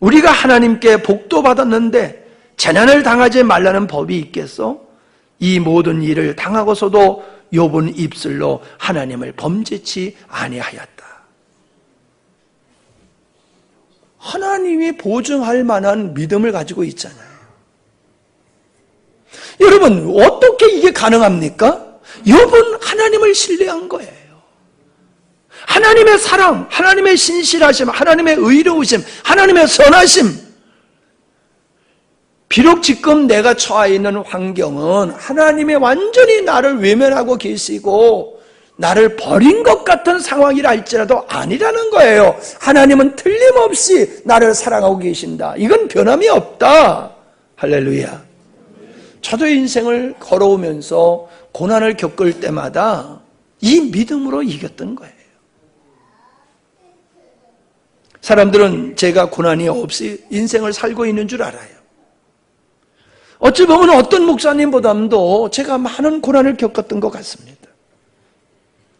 우리가 하나님께 복도 받았는데 재난을 당하지 말라는 법이 있겠소? 이 모든 일을 당하고서도 욥은 입술로 하나님을 범죄치 아니하였다. 하나님이 보증할 만한 믿음을 가지고 있잖아요. 여러분, 어떻게 이게 가능합니까? 욥은 하나님을 신뢰한 거예요. 하나님의 사랑, 하나님의 신실하심, 하나님의 의로우심, 하나님의 선하심. 비록 지금 내가 처해 있는 환경은 하나님이 완전히 나를 외면하고 계시고 나를 버린 것 같은 상황이라 할지라도 아니라는 거예요. 하나님은 틀림없이 나를 사랑하고 계신다. 이건 변함이 없다. 할렐루야. 저도 인생을 걸어오면서 고난을 겪을 때마다 이 믿음으로 이겼던 거예요. 사람들은 제가 고난이 없이 인생을 살고 있는 줄 알아요. 어찌 보면 어떤 목사님보다도 제가 많은 고난을 겪었던 것 같습니다.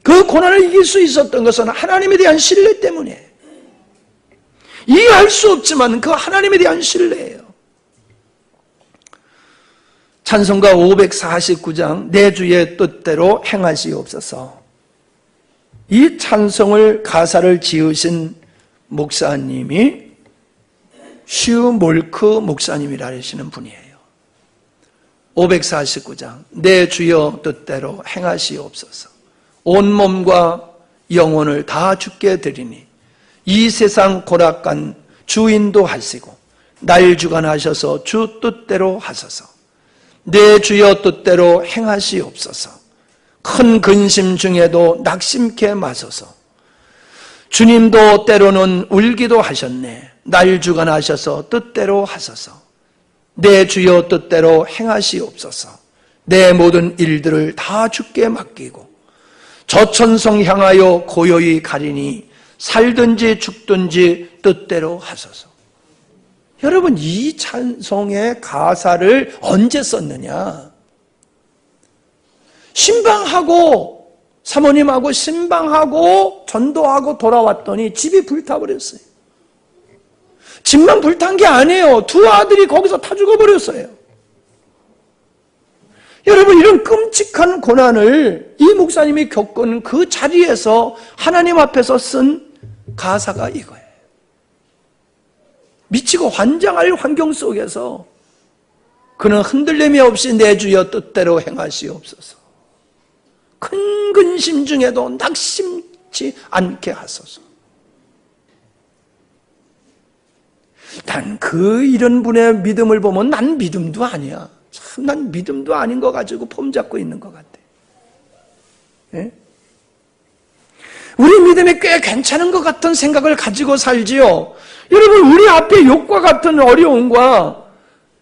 그 고난을 이길 수 있었던 것은 하나님에 대한 신뢰 때문에 이해할 수 없지만 그 하나님에 대한 신뢰예요. 찬송가 549장 내 주의 뜻대로 행하시옵소서. 이 찬송을 가사를 지으신 목사님이 슈몰크 목사님이라 하시는 분이에요. 549장 내 주여 뜻대로 행하시옵소서. 온몸과 영혼을 다 주께 드리니 이 세상 고락간 주인도 하시고 날 주관하셔서 주 뜻대로 하소서. 내 주여 뜻대로 행하시옵소서. 큰 근심 중에도 낙심케 마소서. 주님도 때로는 울기도 하셨네. 날 주관하셔서 뜻대로 하소서. 내 주여 뜻대로 행하시옵소서. 내 모든 일들을 다 주께 맡기고 저천성 향하여 고요히 가리니 살든지 죽든지 뜻대로 하소서. 여러분, 이 찬송의 가사를 언제 썼느냐? 신방하고 사모님하고 신방하고 전도하고 돌아왔더니 집이 불타버렸어요. 집만 불탄 게 아니에요. 두 아들이 거기서 타 죽어버렸어요. 여러분, 이런 끔찍한 고난을 이 목사님이 겪은 그 자리에서 하나님 앞에서 쓴 가사가 이거예요. 미치고 환장할 환경 속에서 그는 흔들림이 없이 내 주여 뜻대로 행하시옵소서. 큰 근심 중에도 낙심치 않게 하소서. 난 이런 분의 믿음을 보면 난 믿음도 아니야. 참, 난 믿음도 아닌 거 가지고 폼 잡고 있는 것 같아. 예? 우리 믿음이 꽤 괜찮은 것 같은 생각을 가지고 살지요. 여러분, 우리 앞에 욕과 같은 어려움과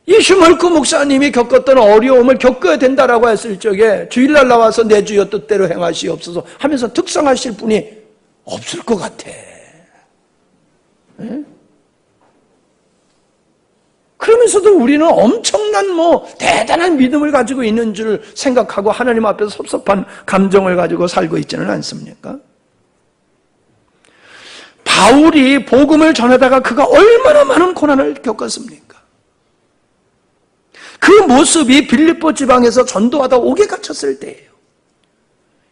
이 슈멀크 목사님이 겪었던 어려움을 겪어야 된다라고 했을 적에 주일날 나와서 내 주여 뜻대로 행하시옵소서 하면서 특성하실 분이 없을 것 같아. 예? 그러면서도 우리는 엄청난 대단한 믿음을 가지고 있는 줄 생각하고 하나님 앞에서 섭섭한 감정을 가지고 살고 있지는 않습니까? 바울이 복음을 전하다가 그가 얼마나 많은 고난을 겪었습니까? 그 모습이 빌립보 지방에서 전도하다 옥에 갇혔을 때예요.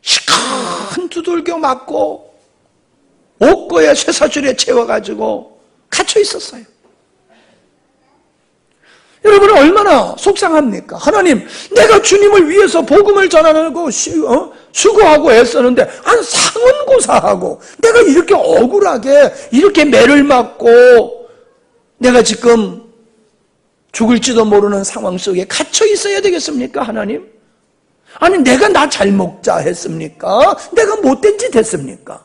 시큰 두들겨 맞고 옥고에 쇠사줄에 채워가지고 갇혀 있었어요. 여러분은 얼마나 속상합니까? 하나님, 내가 주님을 위해서 복음을 전하고 수고하고 애쓰는데 상은고사하고 내가 이렇게 억울하게 이렇게 매를 맞고 내가 지금 죽을지도 모르는 상황 속에 갇혀 있어야 되겠습니까, 하나님? 아니, 내가 나 잘 먹자 했습니까? 내가 못된 짓 했습니까?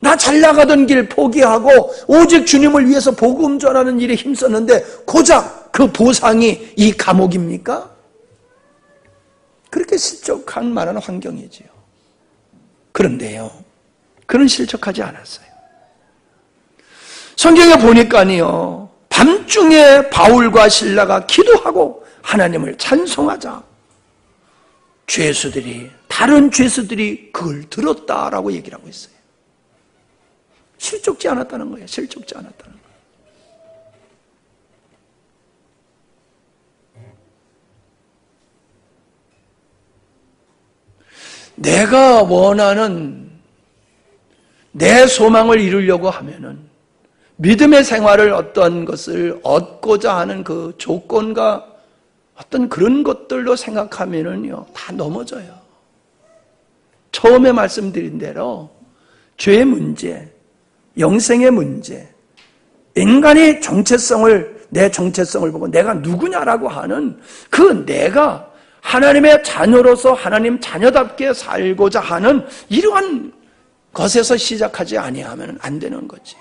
나 잘 나가던 길 포기하고 오직 주님을 위해서 복음 전하는 일에 힘썼는데 고작 그 보상이 이 감옥입니까? 그렇게 실족한 만한 환경이지요. 그런데요, 그는 실족하지 않았어요. 성경에 보니까요, 밤중에 바울과 실라가 기도하고 하나님을 찬송하자 다른 죄수들이 그걸 들었다라고 얘기를 하고 있어요. 실족지 않았다는 거예요. 실족지 않았다는 거예요. 내가 원하는 내 소망을 이루려고 하면은 믿음의 생활을 어떤 것을 얻고자 하는 그 조건과 어떤 그런 것들로 생각하면은요, 다 넘어져요. 처음에 말씀드린 대로 죄의 문제, 영생의 문제, 인간이 내 정체성을 보고 내가 누구냐라고 하는 그 내가 하나님의 자녀로서 하나님 자녀답게 살고자 하는 이러한 것에서 시작하지 아니하면 안 되는 거지.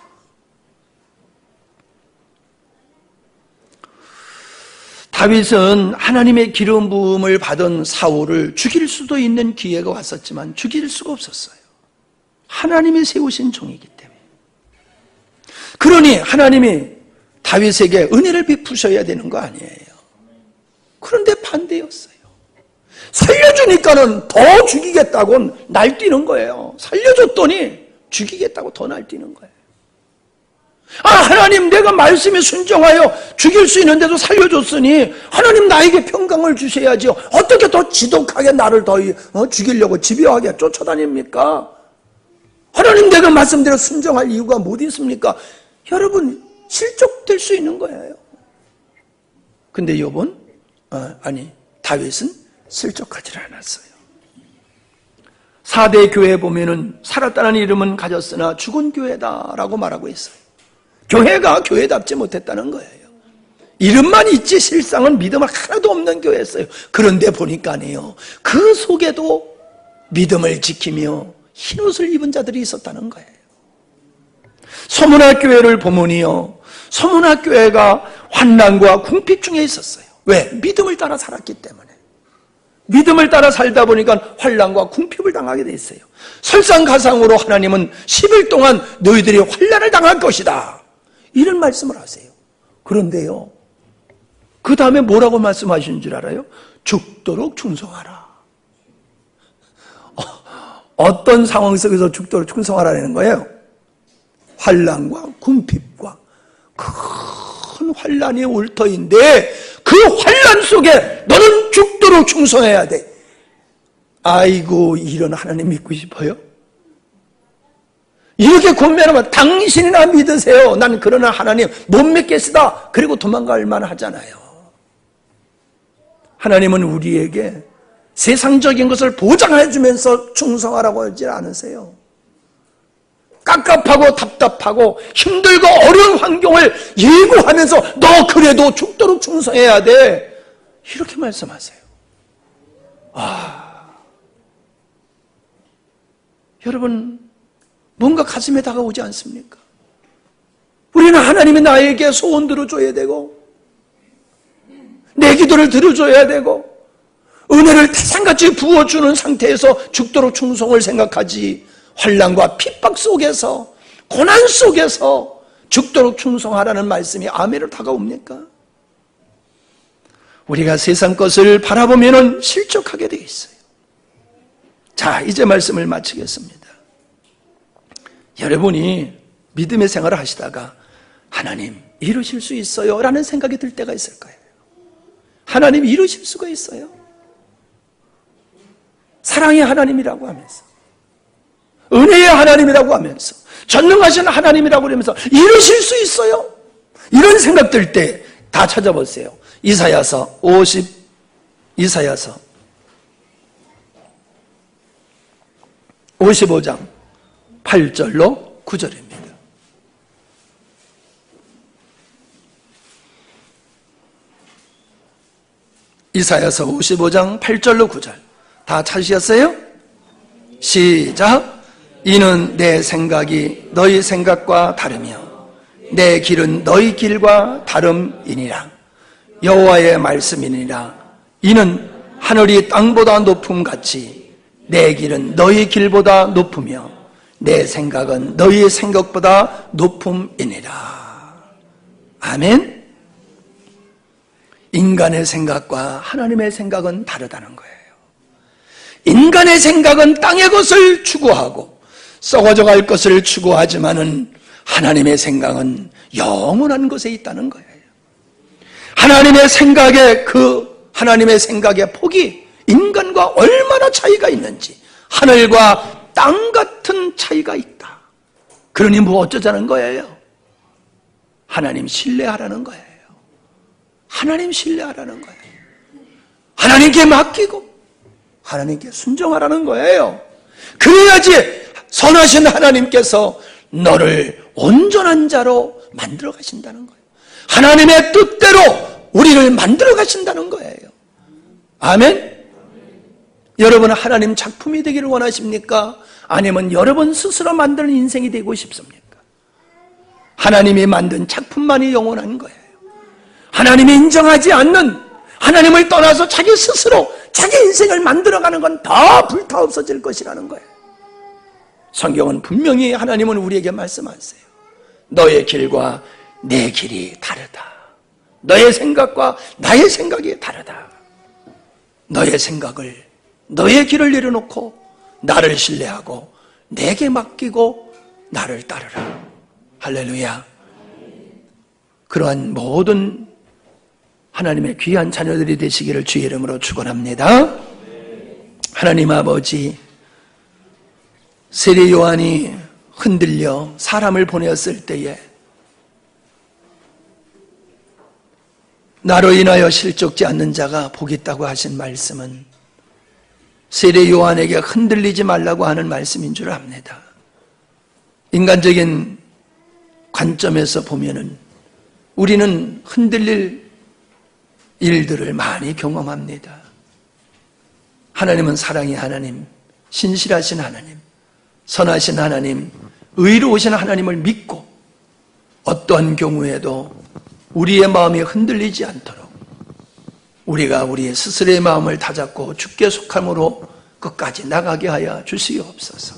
다윗은 하나님의 기름 부음을 받은 사울을 죽일 수도 있는 기회가 왔었지만 죽일 수가 없었어요. 하나님이 세우신 종이기 때문에. 그러니 하나님이 다윗에게 은혜를 베푸셔야 되는 거 아니에요. 그런데 반대였어요. 살려주니까는 더 죽이겠다고 날뛰는 거예요. 살려줬더니 죽이겠다고 더 날뛰는 거예요. 하나님, 내가 말씀에 순종하여 죽일 수 있는데도 살려줬으니 하나님 나에게 평강을 주셔야죠. 어떻게 더 지독하게 나를 더 죽이려고 집요하게 쫓아다닙니까? 하나님, 내가 말씀대로 순종할 이유가 못 있습니까? 여러분, 실족될 수 있는 거예요. 근데 다윗은 실족하지 않았어요. 4대 교회에 보면은 살았다는 이름은 가졌으나 죽은 교회다라고 말하고 있어요. 교회가 교회답지 못했다는 거예요. 이름만 있지 실상은 믿음을 하나도 없는 교회였어요. 그런데 보니까요, 그 속에도 믿음을 지키며 흰옷을 입은 자들이 있었다는 거예요. 서문화 교회를 보면요, 서문화 교회가 환난과 궁핍 중에 있었어요. 왜? 믿음을 따라 살았기 때문에. 믿음을 따라 살다 보니까 환난과 궁핍을 당하게 돼 있어요. 설상가상으로 하나님은 10일 동안 너희들이 환난을 당할 것이다, 이런 말씀을 하세요. 그런데요, 그 다음에 뭐라고 말씀하시는 줄 알아요? 죽도록 충성하라. 어떤 상황 속에서 죽도록 충성하라는 거예요? 환난과 궁핍과 큰 환난이 올 터인데 그 환난 속에 너는 죽도록 충성해야 돼. 아이고, 이런 하나님 믿고 싶어요? 이렇게 권면하면 당신이나 믿으세요. 난 그러나 하나님 못 믿겠으다. 그리고 도망갈 만하잖아요. 하나님은 우리에게 세상적인 것을 보장해 주면서 충성하라고 하지 않으세요. 깝깝하고 답답하고 힘들고 어려운 환경을 예고하면서 너 그래도 죽도록 충성해야 돼. 이렇게 말씀하세요. 여러분, 뭔가 가슴에 다가오지 않습니까? 우리는 하나님이 나에게 소원 들어줘야 되고 내 기도를 들어줘야 되고 은혜를 태산같이 부어주는 상태에서 죽도록 충성을 생각하지, 환난과 핍박 속에서 고난 속에서 죽도록 충성하라는 말씀이 아멘으로 다가옵니까? 우리가 세상 것을 바라보면 실족하게 되어 있어요. 자, 이제 말씀을 마치겠습니다. 여러분이 믿음의 생활을 하시다가 하나님 이루실 수 있어요 라는 생각이 들 때가 있을 거예요. 하나님 이루실 수가 있어요? 사랑의 하나님이라고 하면서, 은혜의 하나님이라고 하면서, 전능하신 하나님이라고 그러면서 이루실 수 있어요? 이런 생각 들 때 다 찾아보세요. 이사야서 55장 8절로 9절입니다. 이사야서 55장 8절로 9절 다 찾으셨어요? 시작. 이는 내 생각이 너희 생각과 다르며 내 길은 너희 길과 다름이니라. 여호와의 말씀이니라. 이는 하늘이 땅보다 높음같이 내 길은 너희 길보다 높으며 내 생각은 너희 생각보다 높음이니라. 아멘. 인간의 생각과 하나님의 생각은 다르다는 거예요. 인간의 생각은 땅의 것을 추구하고 썩어져 갈 것을 추구하지만은 하나님의 생각은 영원한 것에 있다는 거예요. 하나님의 생각의 폭이 인간과 얼마나 차이가 있는지, 하늘과 땅 같은 차이가 있다. 그러니 뭐 어쩌자는 거예요? 하나님 신뢰하라는 거예요. 하나님 신뢰하라는 거예요. 하나님께 맡기고 하나님께 순종하라는 거예요. 그래야지 선하신 하나님께서 너를 온전한 자로 만들어 가신다는 거예요. 하나님의 뜻대로 우리를 만들어 가신다는 거예요. 아멘. 여러분은 하나님 작품이 되기를 원하십니까? 아니면 여러분 스스로 만드는 인생이 되고 싶습니까? 하나님이 만든 작품만이 영원한 거예요. 하나님이 인정하지 않는, 하나님을 떠나서 자기 스스로 자기 인생을 만들어가는 건 더 불타 없어질 것이라는 거예요. 성경은 분명히 하나님은 우리에게 말씀하세요. 너의 길과 내 길이 다르다. 너의 생각과 나의 생각이 다르다. 너의 생각을, 너의 길을 내려놓고 나를 신뢰하고 내게 맡기고 나를 따르라. 할렐루야. 그러한 모든 하나님의 귀한 자녀들이 되시기를 주의 이름으로 축원합니다. 하나님 아버지, 세례 요한이 흔들려 사람을 보냈을 때에 나로 인하여 실족지 않는 자가 복이 있다고 하신 말씀은 세례 요한에게 흔들리지 말라고 하는 말씀인 줄 압니다. 인간적인 관점에서 보면은 우리는 흔들릴 일들을 많이 경험합니다. 하나님은 사랑의 하나님, 신실하신 하나님, 선하신 하나님, 의로우신 하나님을 믿고 어떠한 경우에도 우리의 마음이 흔들리지 않도록 우리가 우리의 스스로의 마음을 다잡고 주께 속함으로 끝까지 나가게 하여 주시옵소서.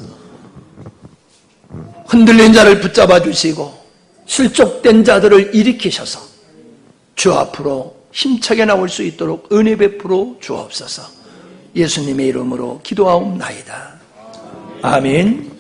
흔들린 자를 붙잡아 주시고 실족된 자들을 일으키셔서 주 앞으로 힘차게 나올 수 있도록 은혜 베풀어 주옵소서. 예수님의 이름으로 기도하옵나이다. 아멘.